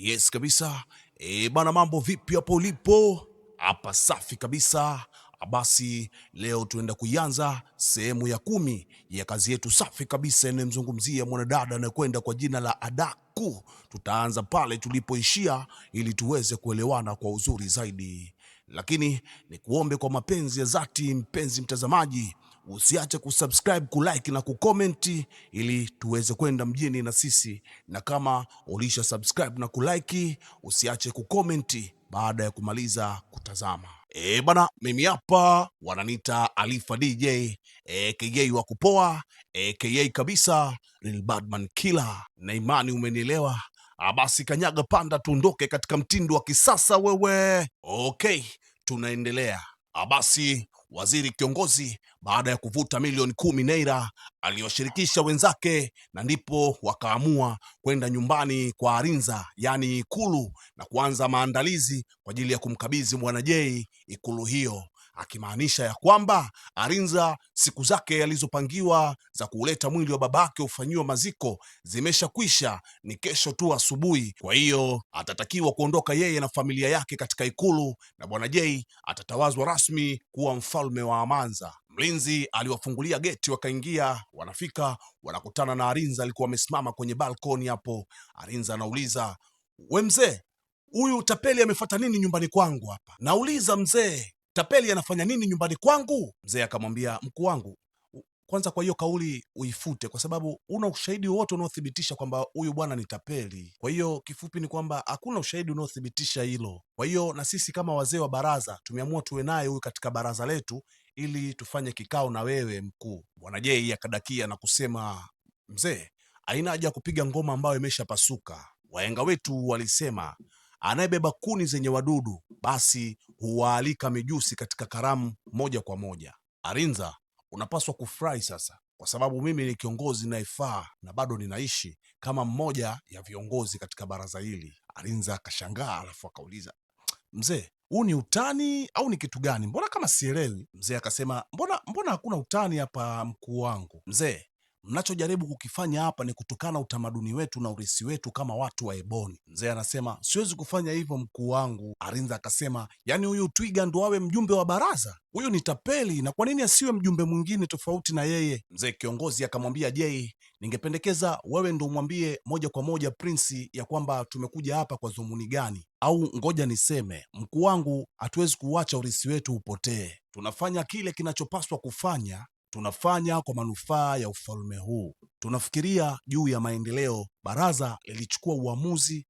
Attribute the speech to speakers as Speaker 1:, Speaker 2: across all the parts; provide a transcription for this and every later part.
Speaker 1: Yes kabisa. Bana, mambo vipi hapo ulipo? Hapa safi kabisa. Basi leo tuenda kuianza sehemu ya 10 ya kazi yetu safi kabisa inayomzungumzia mwanadada anayekwenda kwa jina la Adaku. Tutaanza pale tulipoishia ili tuweze kuelewana kwa uzuri zaidi, lakini ni kuombe kwa mapenzi ya dhati, mpenzi mtazamaji, usiache kusubscribe, kulike na kucomment ili tuweze kwenda mjini na sisi, na kama ulisha subscribe na kulike, usiache kucomment baada ya kumaliza kutazama. Bana, mimi hapa wananiita Alifa DJ aka wa kupoa aka kabisa Real Badman Killer, na imani umenielewa. Basi kanyaga panda, tuondoke katika mtindo wa kisasa wewe. Okay, tunaendelea. Basi waziri kiongozi baada ya kuvuta milioni 10 naira aliyoshirikisha wenzake, na ndipo wakaamua kwenda nyumbani kwa Arinza, yani Ikulu, na kuanza maandalizi kwa ajili ya kumkabidhi Bwana Jay Ikulu hiyo, akimaanisha ya kwamba Arinza siku zake alizopangiwa za kuleta mwili wa babake ufanyiwa maziko zimeshakwisha, ni kesho tu asubuhi. Kwa hiyo atatakiwa kuondoka yeye na familia yake katika Ikulu, na Bwana Jay atatawazwa rasmi kuwa mfalme wa Amanza. Mlinzi aliwafungulia geti, wakaingia. Wanafika wanakutana na Arinza, alikuwa amesimama kwenye balkoni hapo. Arinza anauliza, we mzee, huyu tapeli amefuata nini nyumbani kwangu hapa? Nauliza mzee, tapeli anafanya nini nyumbani kwangu? Mzee akamwambia, mkuu wangu, kwanza kwa hiyo kauli uifute, kwa sababu una ushahidi wowote unaothibitisha kwamba huyu bwana ni tapeli. Kwa hiyo kifupi ni kwamba hakuna ushahidi unaothibitisha hilo. Kwa hiyo na sisi kama wazee wa baraza tumeamua tuwe naye huyu katika baraza letu ili tufanye kikao na wewe mkuu. Bwana Jay akadakia na kusema, mzee, haina haja ya kupiga ngoma ambayo imeshapasuka. Wahenga wetu walisema anayebeba kuni zenye wadudu basi huwaalika mijusi katika karamu moja kwa moja. Arinza, unapaswa kufurahi sasa, kwa sababu mimi ni kiongozi nayefaa na bado ninaishi kama mmoja ya viongozi katika baraza hili. Arinza akashangaa, alafu akauliza, mzee, huu ni utani au ni kitu gani? Mbona kama sielewi? Mzee akasema, mbona hakuna utani hapa mkuu wangu. Mzee, mnachojaribu kukifanya hapa ni kutukana utamaduni wetu na urisi wetu kama watu wa Eboni. Mzee anasema, siwezi kufanya hivyo mkuu wangu. Arinza akasema, yani huyu twiga ndo awe mjumbe wa baraza? Huyu ni tapeli, na kwa nini asiwe mjumbe mwingine tofauti na yeye? Mzee kiongozi akamwambia Jay, ningependekeza wewe ndo umwambie moja kwa moja Prince ya kwamba tumekuja hapa kwa dhumuni gani, au ngoja niseme, mkuu wangu, hatuwezi kuacha urisi wetu upotee. Tunafanya kile kinachopaswa kufanya, tunafanya kwa manufaa ya ufalme huu, tunafikiria juu ya maendeleo. Baraza lilichukua uamuzi.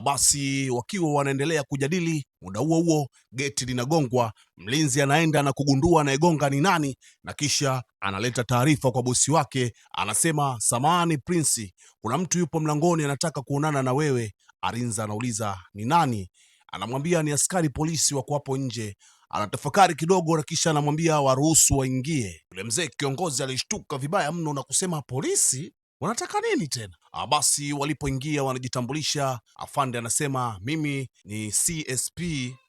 Speaker 1: Basi wakiwa wanaendelea kujadili, muda huo huo geti linagongwa. Mlinzi anaenda na kugundua anayegonga ni nani, na kisha analeta taarifa kwa bosi wake. Anasema, samahani Prince, kuna mtu yupo mlangoni anataka kuonana na wewe. Arinza anauliza, ni nani? Anamwambia ni askari polisi wako hapo nje. Anatafakari kidogo na kisha anamwambia waruhusu waingie. Yule mzee kiongozi alishtuka vibaya mno na kusema, polisi wanataka nini tena? Basi walipoingia wanajitambulisha. Afande anasema, mimi ni CSP.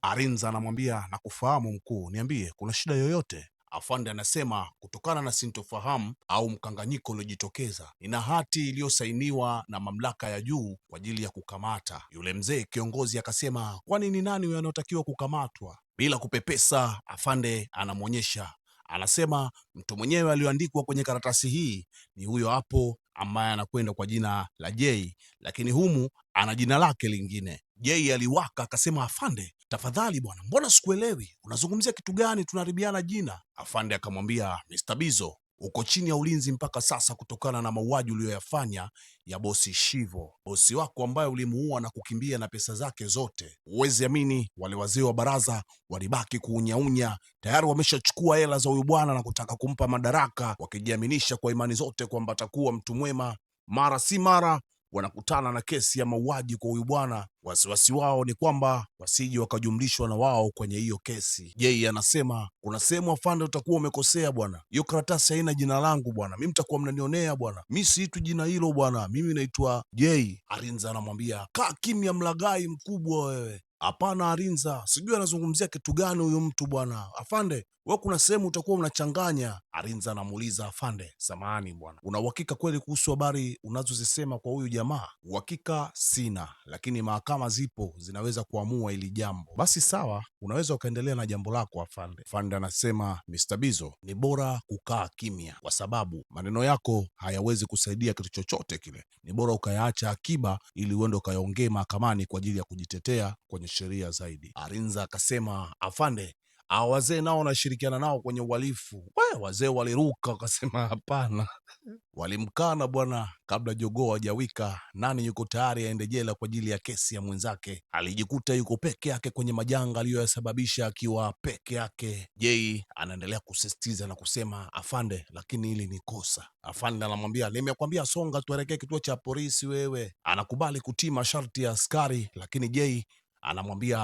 Speaker 1: Arinza anamwambia, nakufahamu mkuu, niambie, kuna shida yoyote? Afande anasema, kutokana na sintofahamu au mkanganyiko uliojitokeza, nina hati iliyosainiwa na mamlaka ya juu kwa ajili ya kukamata. Yule mzee kiongozi akasema, kwani ni nani huyo anayotakiwa kukamatwa? Bila kupepesa, afande anamwonyesha, anasema, mtu mwenyewe aliyoandikwa kwenye karatasi hii ni huyo hapo ambaye anakwenda kwa jina la Jay, lakini humu ana jina lake lingine. Jay aliwaka akasema, afande, tafadhali bwana, mbona sikuelewi, unazungumzia kitu gani? Tunaharibiana jina. Afande akamwambia, Mr. Bizo, uko chini ya ulinzi mpaka sasa kutokana na mauaji uliyoyafanya ya bosi Shivo, bosi wako ambaye ulimuua na kukimbia na pesa zake zote. Huwezi amini, wale wazee wa baraza walibaki kuunyaunya. Tayari wameshachukua hela za huyu bwana na kutaka kumpa madaraka, wakijiaminisha kwa imani zote kwamba atakuwa mtu mwema. Mara si mara wanakutana na kesi ya mauaji kwa huyu bwana. Wasiwasi wao ni kwamba wasije wakajumlishwa na wao kwenye hiyo kesi. Jay anasema, kuna sehemu afande utakuwa umekosea bwana, hiyo karatasi haina jina langu bwana, mimi mtakuwa mnanionea bwana, mimi siitu jina hilo bwana, mimi naitwa Jay. Arinza anamwambia, kaa kimya mlagai mkubwa wewe. Hapana Arinza, sijui anazungumzia kitu gani huyu mtu bwana. Afande, wewe kuna sehemu utakuwa unachanganya. Arinza anamuuliza afande, samahani bwana, una uhakika kweli kuhusu habari unazozisema kwa huyu jamaa? Uhakika sina, lakini mahakama zipo zinaweza kuamua ili jambo. Basi sawa, unaweza ukaendelea na jambo lako afande. Afande anasema, Mr. Bizo, ni bora kukaa kimya kwa sababu maneno yako hayawezi kusaidia kitu chochote kile. Ni bora ukayaacha akiba ili uende ukayaongee mahakamani kwa ajili ya kujitetea kwenye sheria zaidi. Arinza akasema, afande, hao wazee nao wanashirikiana nao kwenye uhalifu. Wazee waliruka wakasema hapana. Walimkana bwana, kabla jogoo hajawika. Nani yuko tayari aende jela kwa ajili ya kesi ya mwenzake? Alijikuta yuko peke yake kwenye majanga aliyoyasababisha akiwa peke yake. Jei anaendelea kusisitiza na kusema, afande, lakini hili ni kosa. Afande anamwambia, nimekwambia songa tuelekee kituo cha polisi wewe. Anakubali kutii masharti ya askari, lakini Jei anamwambia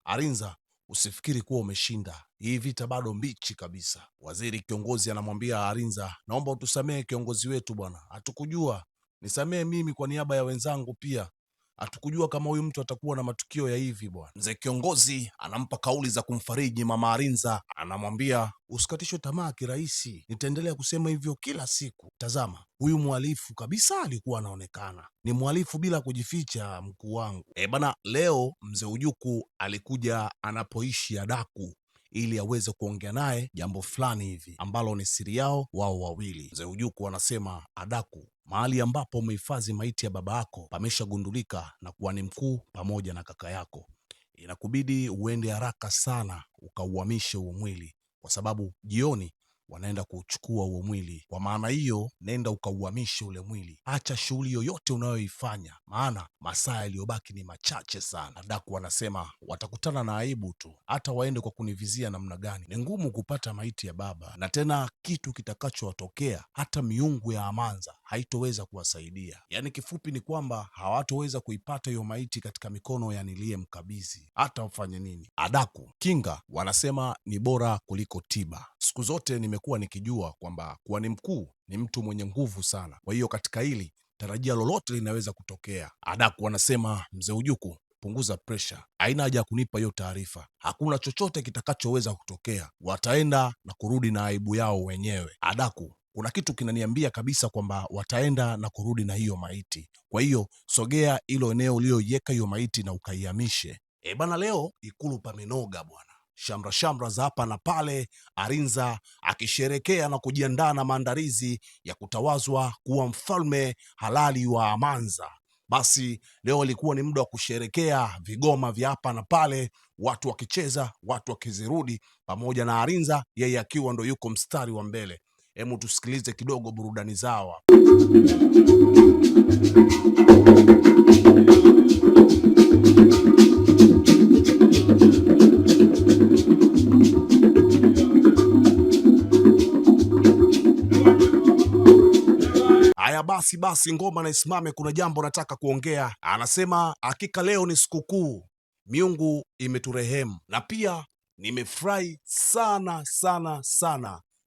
Speaker 1: Arinza, usifikiri kuwa umeshinda. Hii vita bado mbichi kabisa. Waziri kiongozi anamwambia Arinza, naomba utusamehe kiongozi wetu bwana, hatukujua. Nisamehe mimi kwa niaba ya wenzangu pia, hatukujua kama huyu mtu atakuwa na matukio ya hivi bwana. Mzee kiongozi anampa kauli za kumfariji mama Arinza, anamwambia usikatishwe tamaa kirahisi, nitaendelea kusema hivyo kila siku. Tazama, huyu mhalifu kabisa alikuwa anaonekana ni mhalifu bila kujificha, mkuu wangu. Bana, leo mzee Ujuku alikuja anapoishi Adaku ili aweze kuongea naye jambo fulani hivi ambalo ni siri yao wao wawili. Mzee Ujuku anasema, Adaku, mahali ambapo umehifadhi maiti ya baba yako pameshagundulika na kuwa ni mkuu pamoja na kaka yako. Inakubidi uende haraka sana ukauhamishe huo mwili, kwa sababu jioni wanaenda kuchukua huo mwili. Kwa maana hiyo, nenda ukauhamishe ule mwili. Acha shughuli yoyote unayoifanya, maana masaa yaliyobaki ni machache sana. Adaku anasema watakutana na aibu tu, hata waende kwa kunivizia namna gani. Ni ngumu kupata maiti ya baba, na tena kitu kitakachowatokea, hata miungu ya Amanza haitoweza kuwasaidia. Yaani kifupi ni kwamba hawatoweza kuipata hiyo maiti katika mikono ya niliyemkabidhi, hata wafanye nini. Adaku, kinga wanasema ni bora kuliko tiba. Siku zote nimekuwa nikijua kwamba kuwa ni mkuu ni mtu mwenye nguvu sana. Kwa hiyo katika hili tarajia lolote linaweza kutokea. Adaku anasema, mzee Ujuku, punguza presha, haina haja ya kunipa hiyo taarifa. Hakuna chochote kitakachoweza kutokea, wataenda na kurudi na aibu yao wenyewe. Adaku, kuna kitu kinaniambia kabisa kwamba wataenda na kurudi na hiyo maiti. Kwa hiyo sogea hilo eneo ulioiweka hiyo maiti na ukaihamishe. Bana, leo ikulu pamenoga bwana. Shamra za hapa na pale, Arinza akisherekea na kujiandaa na maandalizi ya kutawazwa kuwa mfalme halali wa Amanza. Basi leo ilikuwa ni muda wa kusherekea, vigoma vya hapa na pale, watu wakicheza, watu wakizirudi, pamoja na Arinza yeye akiwa ndo yuko mstari wa mbele. Hemu tusikilize kidogo burudani zao. Haya basi ngoma na isimame, kuna jambo nataka kuongea. Anasema hakika leo ni sikukuu, miungu imeturehemu, na pia nimefurahi sana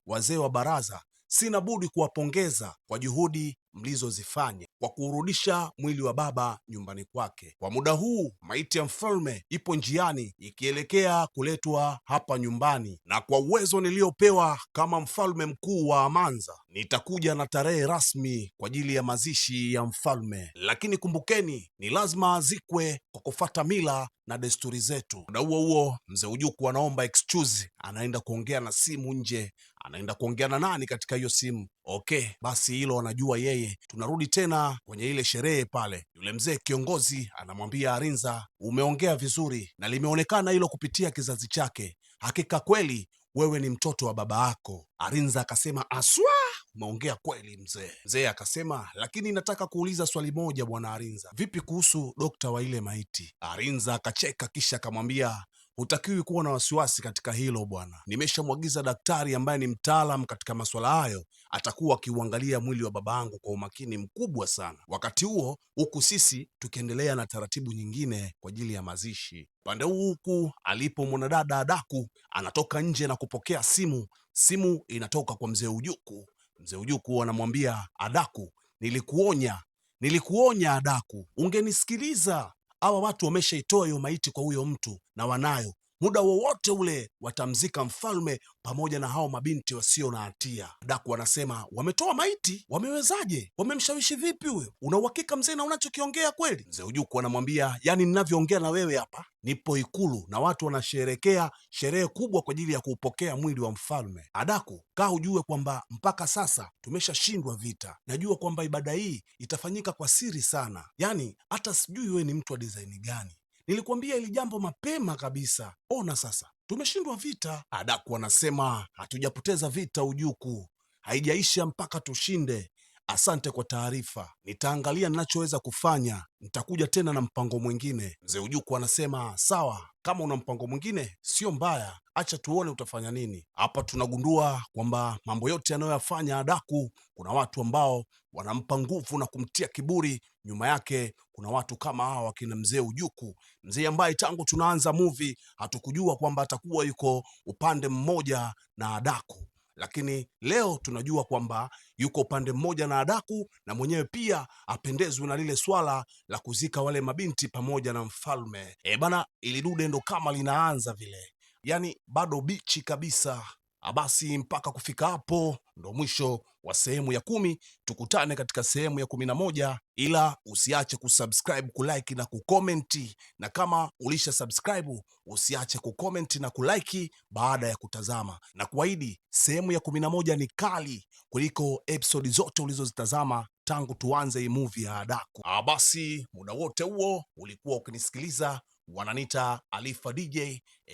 Speaker 1: wazee wa baraza. Sina budi kuwapongeza kwa juhudi mlizozifanya kwa kurudisha mwili wa baba nyumbani kwake. Kwa muda huu maiti ya mfalme ipo njiani ikielekea kuletwa hapa nyumbani, na kwa uwezo niliopewa kama mfalme mkuu wa Amanza, nitakuja na tarehe rasmi kwa ajili ya mazishi ya mfalme. Lakini kumbukeni, ni lazima azikwe kwa kufuata mila na desturi zetu. Muda huo mzee Ujuku anaomba excuse, anaenda kuongea na simu nje. Anaenda kuongea na nani katika hiyo simu? Okay, basi hilo anajua yeye. Tunarudi tena kwenye ile sherehe pale. Yule mzee kiongozi anamwambia Arinza, umeongea vizuri na limeonekana hilo kupitia kizazi chake. Hakika kweli wewe ni mtoto wa baba yako. Arinza akasema, aswa, umeongea kweli mzee. Mzee akasema, lakini nataka kuuliza swali moja bwana Arinza, vipi kuhusu dokta wa ile maiti? Arinza akacheka kisha akamwambia, hutakiwi kuwa na wasiwasi katika hilo bwana. Nimeshamwagiza daktari ambaye ni mtaalam katika masuala hayo, atakuwa akiuangalia mwili wa baba yangu kwa umakini mkubwa sana. Wakati huo huku sisi tukiendelea na taratibu nyingine kwa ajili ya mazishi. Pande huku alipo mwanadada Adaku anatoka nje na kupokea simu. Simu inatoka kwa mzee Ujuku. Mzee Ujuku anamwambia Adaku, nilikuonya Adaku, ungenisikiliza. hawa watu wameshaitoa hiyo maiti kwa huyo mtu na wanayo muda wowote ule watamzika mfalme pamoja na hao mabinti wasio na hatia. Daku anasema wametoa maiti? Wamewezaje? Wamemshawishi vipi huyo? Una uhakika mzee na unachokiongea kweli? Mzee Ujuku anamwambia, yani ninavyoongea na wewe hapa nipo Ikulu na watu wanasherekea sherehe kubwa kwa ajili ya kuupokea mwili wa mfalme. Adaku, kaa ujue kwamba mpaka sasa tumeshashindwa vita. Najua kwamba ibada hii itafanyika kwa siri sana, yani hata sijui wewe ni mtu wa design gani. Nilikuambia hili jambo mapema kabisa. Ona sasa tumeshindwa vita. Adaku anasema hatujapoteza vita Ujuku, haijaisha mpaka tushinde. Asante kwa taarifa, nitaangalia ninachoweza kufanya, nitakuja tena na mpango mwingine. Mzee Ujuku anasema sawa, kama una mpango mwingine sio mbaya, acha tuone utafanya nini. Hapa tunagundua kwamba mambo yote anayoyafanya Adaku, kuna watu ambao wanampa nguvu na kumtia kiburi. Nyuma yake kuna watu kama hawa wakina mzee Ujuku, mzee ambaye tangu tunaanza movie hatukujua kwamba atakuwa yuko upande mmoja na Adaku, lakini leo tunajua kwamba yuko upande mmoja na Adaku, na mwenyewe pia apendezwe na lile swala la kuzika wale mabinti pamoja na mfalme. Bana, ili dude ndo kama linaanza vile, yani bado bichi kabisa. Basi mpaka kufika hapo ndo mwisho wa sehemu ya 10. Tukutane katika sehemu ya 11, ila usiache kusubscribe, kulike na kukomenti, na kama ulisha subscribe usiache kukomenti na kulike baada ya kutazama, na kuahidi sehemu ya 11 ni kali kuliko episodi zote ulizozitazama tangu tuanze hii movie ya Adaku. Basi muda wote huo ulikuwa ukinisikiliza, wananita Alifa DJ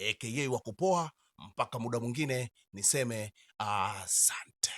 Speaker 1: aka wa kupoa. Mpaka muda mwingine niseme asante.